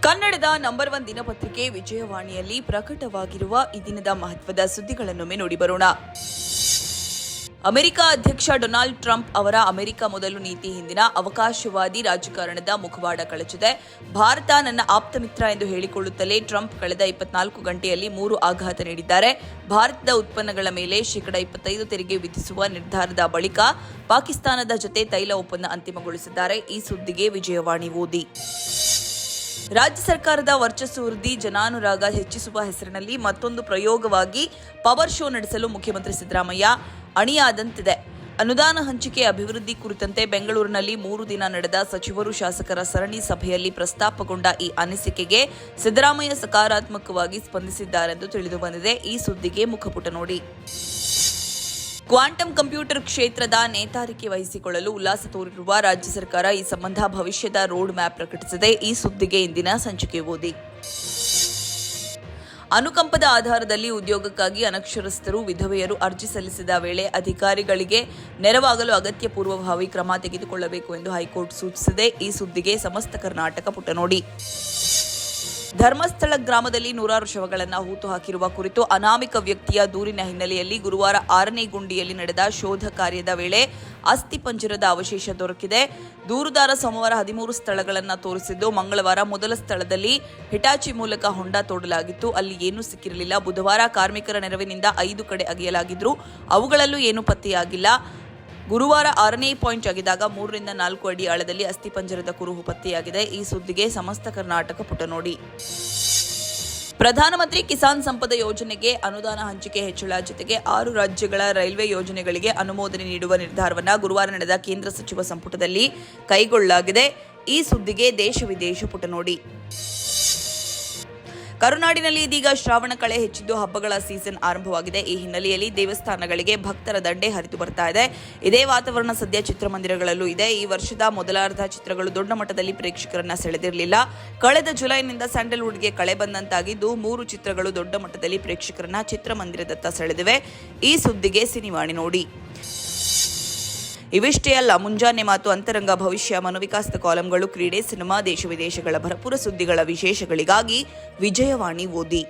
ಕನ್ನಡದ ನಂಬರ್ 1 ದಿನಪತ್ರಿಕೆ ವಿಜಯವಾಣಿಯಲ್ಲಿ ಪ್ರಕಟವಾಗಿರುವ ಈ ದಿನದ ಮಹತ್ವದ ಸುದ್ದಿಗಳನ್ನೊಮ್ಮೆ ನೋಡಿ ಬರೋಣ. ಅಮೆರಿಕ ಅಧ್ಯಕ್ಷ ಡೊನಾಲ್ಡ್ ಟ್ರಂಪ್ ಅವರ ಅಮೆರಿಕ ಮೊದಲು ನೀತಿ ಹಿಂದಿನ ಅವಕಾಶವಾದಿ ರಾಜಕಾರಣದ ಮುಖವಾಡ ಕಳಚಿದೆ. ಭಾರತ ನನ್ನ ಆಪ್ತ ಮಿತ್ರ ಎಂದು ಹೇಳಿಕೊಳ್ಳುತ್ತಲೇ ಟ್ರಂಪ್ ಕಳೆದ 24 ಗಂಟೆಯಲ್ಲಿ 3 ಆಘಾತ ನೀಡಿದ್ದಾರೆ. ಭಾರತದ ಉತ್ಪನ್ನಗಳ ಮೇಲೆ ಶೇಕಡಾ 25 ತೆರಿಗೆ ವಿಧಿಸುವ ನಿರ್ಧಾರದ ಬಳಿಕ ಪಾಕಿಸ್ತಾನದ ಜೊತೆ ತೈಲ ಒಪ್ಪಂದ ಅಂತಿಮಗೊಳಿಸಿದ್ದಾರೆ. ಈ ಸುದ್ದಿಗೆ ವಿಜಯವಾಣಿ ಓದಿ. ರಾಜ್ಯ ಸರ್ಕಾರದ ವರ್ಚಸ್ಸು ವೃದ್ಧಿ, ಜನಾನುರಾಗ ಹೆಚ್ಚಿಸುವ ಹೆಸರಿನಲ್ಲಿ ಮತ್ತೊಂದು ಪ್ರಯೋಗವಾಗಿ ಪವರ್ ಶೋ ನಡೆಸಲು ಮುಖ್ಯಮಂತ್ರಿ ಸಿದ್ದರಾಮಯ್ಯ ಅಣಿಯಾದಂತಿದೆ. ಅನುದಾನ ಹಂಚಿಕೆ, ಅಭಿವೃದ್ಧಿ ಕುರಿತಂತೆ ಬೆಂಗಳೂರಿನಲ್ಲಿ 3 ದಿನ ನಡೆದ ಸಚಿವರು ಶಾಸಕರ ಸರಣಿ ಸಭೆಯಲ್ಲಿ ಪ್ರಸ್ತಾಪಗೊಂಡ ಈ ಅನಿಸಿಕೆಗೆ ಸಿದ್ದರಾಮಯ್ಯ ಸಕಾರಾತ್ಮಕವಾಗಿ ಸ್ಪಂದಿಸಿದ್ದಾರೆಂದು ತಿಳಿದು ಬಂದಿದೆ. ಈ ಸುದ್ದಿಗೆ ಮುಖಪುಟ ನೋಡಿ. ಕ್ವಾಂಟಮ್ ಕಂಪ್ಯೂಟರ್ ಕ್ಷೇತ್ರದ ನೇತಾರಿಕೆ ವಹಿಸಿಕೊಳ್ಳಲು ಉಲ್ಲಾಸ ತೋರಿರುವ ರಾಜ್ಯ ಸರ್ಕಾರ ಈ ಸಂಬಂಧ ಭವಿಷ್ಯದ ರೋಡ್ ಮ್ಯಾಪ್ ಪ್ರಕಟಿಸಿದೆ. ಈ ಸುದ್ದಿಗೆ ಇಂದಿನ ಸಂಚಿಕೆ ಓದಿ. ಅನುಕಂಪದ ಆಧಾರದಲ್ಲಿ ಉದ್ಯೋಗಕ್ಕಾಗಿ ಅನಕ್ಷರಸ್ಥರು, ವಿಧವೆಯರು ಅರ್ಜಿ ಸಲ್ಲಿಸಿದ ವೇಳೆ ಅಧಿಕಾರಿಗಳಿಗೆ ನೆರವಾಗಲು ಅಗತ್ಯ ಪೂರ್ವಭಾವಿ ಕ್ರಮ ತೆಗೆದುಕೊಳ್ಳಬೇಕು ಎಂದು ಹೈಕೋರ್ಟ್ ಸೂಚಿಸಿದೆ. ಈ ಸುದ್ದಿಗೆ ಸಮಸ್ತ ಕರ್ನಾಟಕ ಪುಟ ನೋಡಿ. ಧರ್ಮಸ್ಥಳ ಗ್ರಾಮದಲ್ಲಿ 100 ಶವಗಳನ್ನು ಹೂತು ಹಾಕಿರುವ ಕುರಿತು ಅನಾಮಿಕ ವ್ಯಕ್ತಿಯ ದೂರಿನ ಹಿನ್ನೆಲೆಯಲ್ಲಿ ಗುರುವಾರ 6ನೇ ಗುಂಡಿಯಲ್ಲಿ ನಡೆದ ಶೋಧ ಕಾರ್ಯದ ವೇಳೆ ಅಸ್ಥಿಪಂಜರದ ಅವಶೇಷ ದೊರಕಿದೆ. ದೂರುದಾರ ಸೋಮವಾರ 13 ಸ್ಥಳಗಳನ್ನು ತೋರಿಸಿದ್ದು, ಮಂಗಳವಾರ ಮೊದಲ ಸ್ಥಳದಲ್ಲಿ ಹಿಟಾಚಿ ಮೂಲಕ ಹೊಂಡ ತೋಡಲಾಗಿತ್ತು. ಅಲ್ಲಿ ಏನೂ ಸಿಕ್ಕಿರಲಿಲ್ಲ. ಬುಧವಾರ ಕಾರ್ಮಿಕರ ನೆರವಿನಿಂದ 5 ಕಡೆ ಅಗೆಯಲಾಗಿದ್ರು, ಅವುಗಳಲ್ಲೂ ಏನೂ ಪತ್ತೆಯಾಗಿಲ್ಲ. ಗುರುವಾರ 6ನೇ ಪಾಯಿಂಟ್ ಅಗೆದಾಗ 3 ರಿಂದ 4 ಅಡಿ ಆಳದಲ್ಲಿ ಅಸ್ಥಿಪಂಜರದ ಕುರುಹು ಪತ್ತೆಯಾಗಿದೆ. ಈ ಸುದ್ದಿಗೆ ಸಮಸ್ತ ಕರ್ನಾಟಕ ಪುಟ ನೋಡಿ. ಪ್ರಧಾನಮಂತ್ರಿ ಕಿಸಾನ್ ಸಂಪದ ಯೋಜನೆಗೆ ಅನುದಾನ ಹಂಚಿಕೆ ಹೆಚ್ಚಳ ಜೊತೆಗೆ 6 ರಾಜ್ಯಗಳ ರೈಲ್ವೆ ಯೋಜನೆಗಳಿಗೆ ಅನುಮೋದನೆ ನೀಡುವ ನಿರ್ಧಾರವನ್ನು ಗುರುವಾರ ನಡೆದ ಕೇಂದ್ರ ಸಚಿವ ಸಂಪುಟದಲ್ಲಿ ಕೈಗೊಳ್ಳಲಾಗಿದೆ. ಈ ಸುದ್ದಿಗೆ ದೇಶ ವಿದೇಶ ಪುಟ ನೋಡಿ. ಕರುನಾಡಿನಲ್ಲಿ ಇದೀಗ ಶ್ರಾವಣ ಕಳೆ ಹೆಚ್ಚಿದ್ದು ಹಬ್ಬಗಳ ಸೀಸನ್ ಆರಂಭವಾಗಿದೆ. ಈ ಹಿನ್ನೆಲೆಯಲ್ಲಿ ದೇವಸ್ಥಾನಗಳಿಗೆ ಭಕ್ತರ ದಂಡೆ ಹರಿದು ಬರ್ತಾ ಇದೆ. ಇದೇ ವಾತಾವರಣ ಸದ್ಯ ಚಿತ್ರಮಂದಿರಗಳಲ್ಲೂ ಇದೆ. ಈ ವರ್ಷದ ಮೊದಲಾರ್ಧ ಚಿತ್ರಗಳು ದೊಡ್ಡ ಮಟ್ಟದಲ್ಲಿ ಪ್ರೇಕ್ಷಕರನ್ನ ಸೆಳೆದಿರಲಿಲ್ಲ. ಕಳೆದ ಜುಲೈನಿಂದ ಸ್ಯಾಂಡಲ್ವುಡ್ಗೆ ಕಳೆ ಬಂದಂತಾಗಿದ್ದು 3 ಚಿತ್ರಗಳು ದೊಡ್ಡ ಮಟ್ಟದಲ್ಲಿ ಪ್ರೇಕ್ಷಕರನ್ನ ಚಿತ್ರಮಂದಿರದತ್ತ ಸೆಳೆದಿವೆ. ಈ ಸುದ್ದಿಗೆ ಸಿನಿವಾಣಿ ನೋಡಿ. ಇವಿಷ್ಟೇ ಅಲ್ಲ, ಮುಂಜಾನೆ ಮಾತು, ಅಂತರಂಗ, ಭವಿಷ್ಯ, ಮನೋವಿಕಾಸದ ಕಾಲಂಗಳು, ಕ್ರೀಡೆ, ಸಿನಿಮಾ, ದೇಶ ವಿದೇಶಗಳ ಭರಪೂರ ಸುದ್ದಿಗಳ ವಿಶೇಷಗಳಿಗಾಗಿ ವಿಜಯವಾಣಿ ಓದಿ.